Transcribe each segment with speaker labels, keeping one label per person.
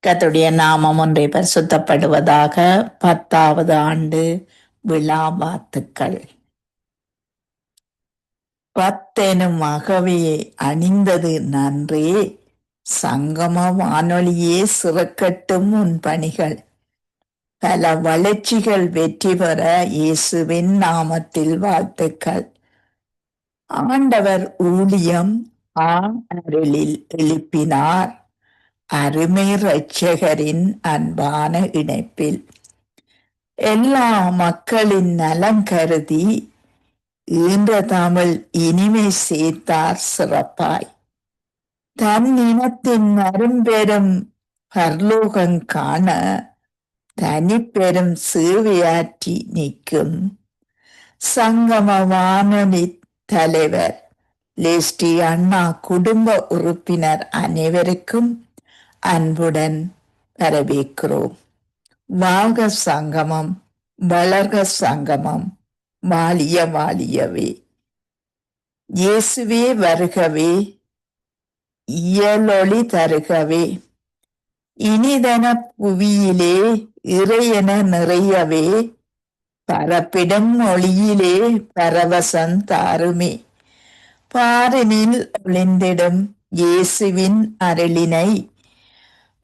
Speaker 1: கர்த்தருடைய நாமம் ஒன்றை பரிசுத்தப்படுவதாக. 10வது ஆண்டு விழா வாழ்த்துக்கள். 10 அகவையை அணிந்தது நன்றே, சங்கம வானொலியே சிறக்கட்டும் உன் பணிகள். பல வளர்ச்சிகள் வெற்றி பெற இயேசுவின் நாமத்தில் வாழ்த்துக்கள். ஆண்டவர் ஊழியம் அருளில் எழுப்பினார், அருமை இரட்சகரின் அன்பான இணைப்பில். எல்லா மக்களின் நலம் கருதி ஈன்ற தமிழ் இனிமை சேர்த்தார் சிறப்பாய். தன் இனத்தின் அரும்பெரும் பரலோகம் காண தனிப்பெரும் சேவையாற்றி நிற்கும் சங்கம வானொலி தலைவர் லெஸ்டி அண்ணா குடும்ப உறுப்பினர் அனைவருக்கும் அன்புடன் வரவேற்கிறோம். வாழ்க சங்கமம், வளர்க சங்கமம், வாழிய வாழியவே. இயேசுவே வருகவே, இயலொளி தருகவே. இனிதன புவியிலே இறையென நிறையவே, பரப்பிடும் ஒளியிலே பரவசம் தாருமே. பாரினில் ஒளிந்திடும் இயேசுவின் அருளினை,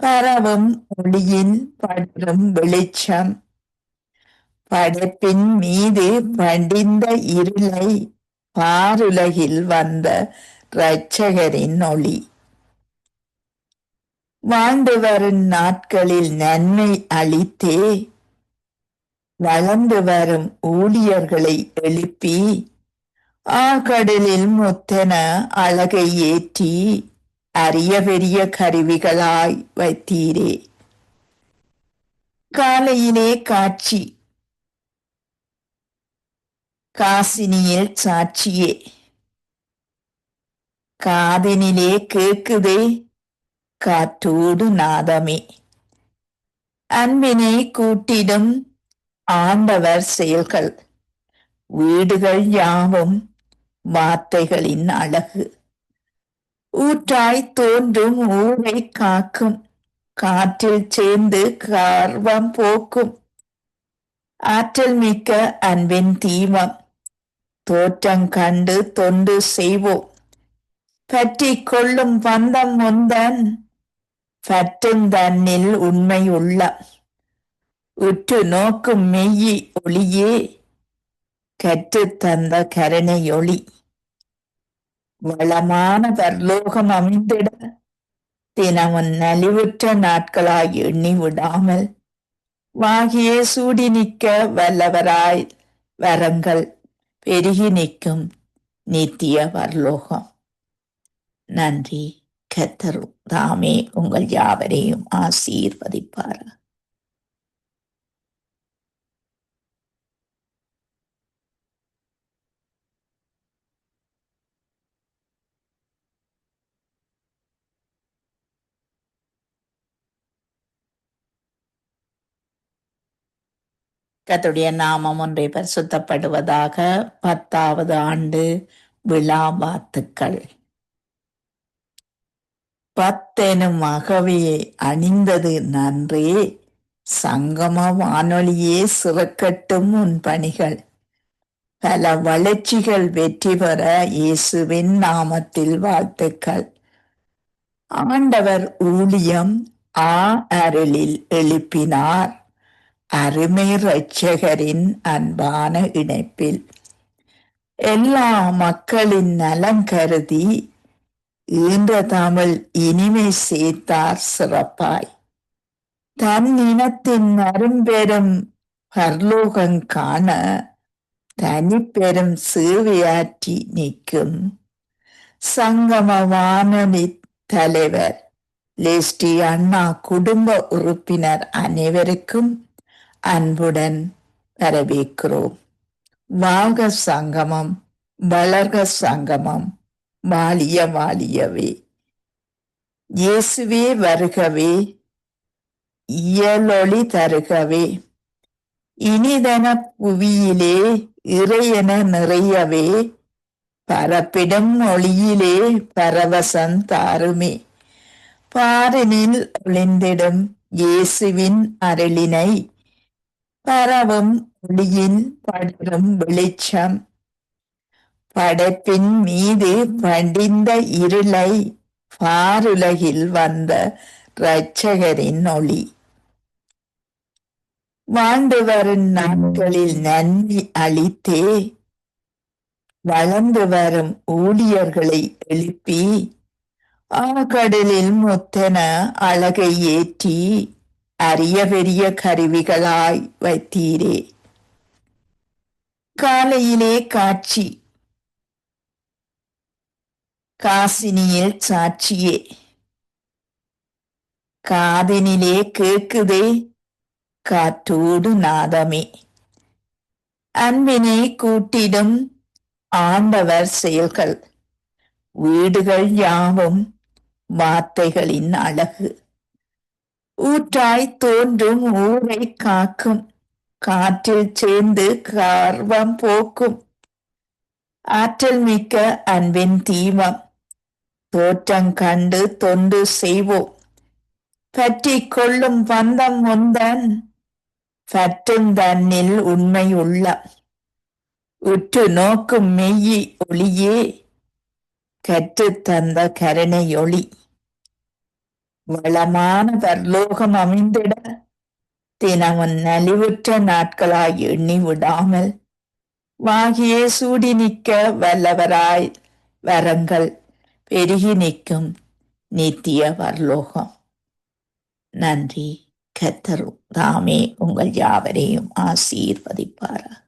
Speaker 1: பரவும் ஒளியின் படரும் வெளிச்சம். படைப்பின் மீது படிந்த இருளை பாருலகில் வந்த இரட்சகரின் ஒளி. வாழ்ந்து வரும் நாட்களில் நன்மை அளித்தே வளர்ந்து வரும் ஊழியர்களை எழுப்பி, ஆழ்கடலில் முத்தென அழகை ஏற்றி அரிய பெரிய கருவிகளாய் வைத்தீரே. காலையிலே காட்சி, காசினியில் சாட்சியே. காதினிலே கேக்குதே காற்றோடு நாதமே. அன்பினை கூட்டிடும் ஆண்டவர் செயல்கள். வீடுகள் யாவும் வார்த்தைகளின் அழகு. ஊற்றாய் தோன்றும் ஊரை காக்கும், காற்றில் சேர்ந்து கர்வம் போக்கும். ஆற்றல் மிக்க அன்பின் தீபம், தோற்றம் கண்டு தொண்டு செய்வோம். பற்றி கொள்ளும் பந்தம் முந்தன், பற்றும் தன்னில் உண்மை உள்ள. உற்று நோக்கும் மெய்யி ஒளியே, கற்றுத் தந்த கருணை ஒளி. வளமான பரலோகம் அமைந்திட தினமும் நலிவுற்ற நாட்களாய் எண்ணி விடாமல், வாகியே சூடி நிற்க வல்லவராய் வரங்கள் பெருகி நிற்கும் நித்திய பரலோகம். நன்றி. கர்த்தர் தாமே உங்கள் யாவரையும் ஆசீர்வதிப்பார். கர்த்தருடைய நாமம் ஒன்றை பரிசுத்தப்படுவதாக. 10வது ஆண்டு விழா வாழ்த்துக்கள். 10 அகவையை அணிந்தது நன்றே, சங்கம வானொலியே சிறக்கட்டும் உன் பணிகள். பல வளர்ச்சிகள் வெற்றி பெற இயேசுவின் நாமத்தில் வாழ்த்துக்கள். ஆண்டவர் ஊழியம் அருளில் எழுப்பினார், அருமை இரட்சகரின் அன்பான இணைப்பில். எல்லா மக்களின் நலம் கருதி ஈன்ற தமிழ் இனிமை சேர்த்தார் சிறப்பாய். தன் இனத்தின் அரும்பெரும் பரலோகம் காண தனிப்பெரும் சேவையாற்றி நிற்கும் சங்கம வானொலி தலைவர் லெஸ்டி அண்ணா குடும்ப உறுப்பினர் அனைவருக்கும் அன்புடன் வரவேற்கிறோம். வாழ்க சங்கமம், வளர்க சங்கமம், வாழிய வாழியவே. இயேசுவே வருகவே, இயலொளி தருகவே. இனிதன புவியிலே இறையென நிறையவே, பரப்பிடும் ஒளியிலே பரவசம் தாருமே. பாரினில் ஒளிந்திடும் இயேசுவின் அருளினை பரவும் ஒளியின் படரும் வெளிச்சம் படைப்பின் மீது படிந்த இருளை பாருலகில் வந்த இரட்சகரின் ஒளி. வாழ்ந்து வரும் நாட்களில் நன்மை அளித்தே வளர்ந்து வரும் ஊழியர்களை எழுப்பி ஆழ்கடலில் முத்தென அழகை ஏற்றி அரிய பெரிய கருவிகளாய் வைத்தீரே. காலையிலே காட்சி, காசினியில் சாட்சியே, காதினிலே கேக்குதே காற்றோடு நாதமே. அன்பினை கூட்டிடும் ஆண்டவர் செயல்கள், வீடுகள் யாவும் வார்த்தைகளின் அழகு. ஊற்றாய் தோன்றும் ஊரை காக்கும், காற்றில் சேர்ந்து கர்வம் போக்கும். ஆற்றல் மிக்க அன்பின் தீபம், தோற்றம் கண்டு தொண்டு செய்வோம். பற்றி கொள்ளும் பந்தம் ஒன்றன், பற்றும் தன்னில் உண்மை உள்ள. உற்று நோக்கும் மெய்யி ஒளியே, கற்றுத் தந்த கருணை ஒளி. வளமான பரலோகம் அமைந்திட தினமும் நலிவுற்ற நாட்களாய் எண்ணி விடாமல் வாகியே சூடி நிற்க வல்லவராய் வரங்கள் பெருகி நிற்கும் நித்திய பரலோகம். நன்றி. கர்த்தர் தாமே உங்கள் யாவரையும் ஆசீர்வதிப்பாராக.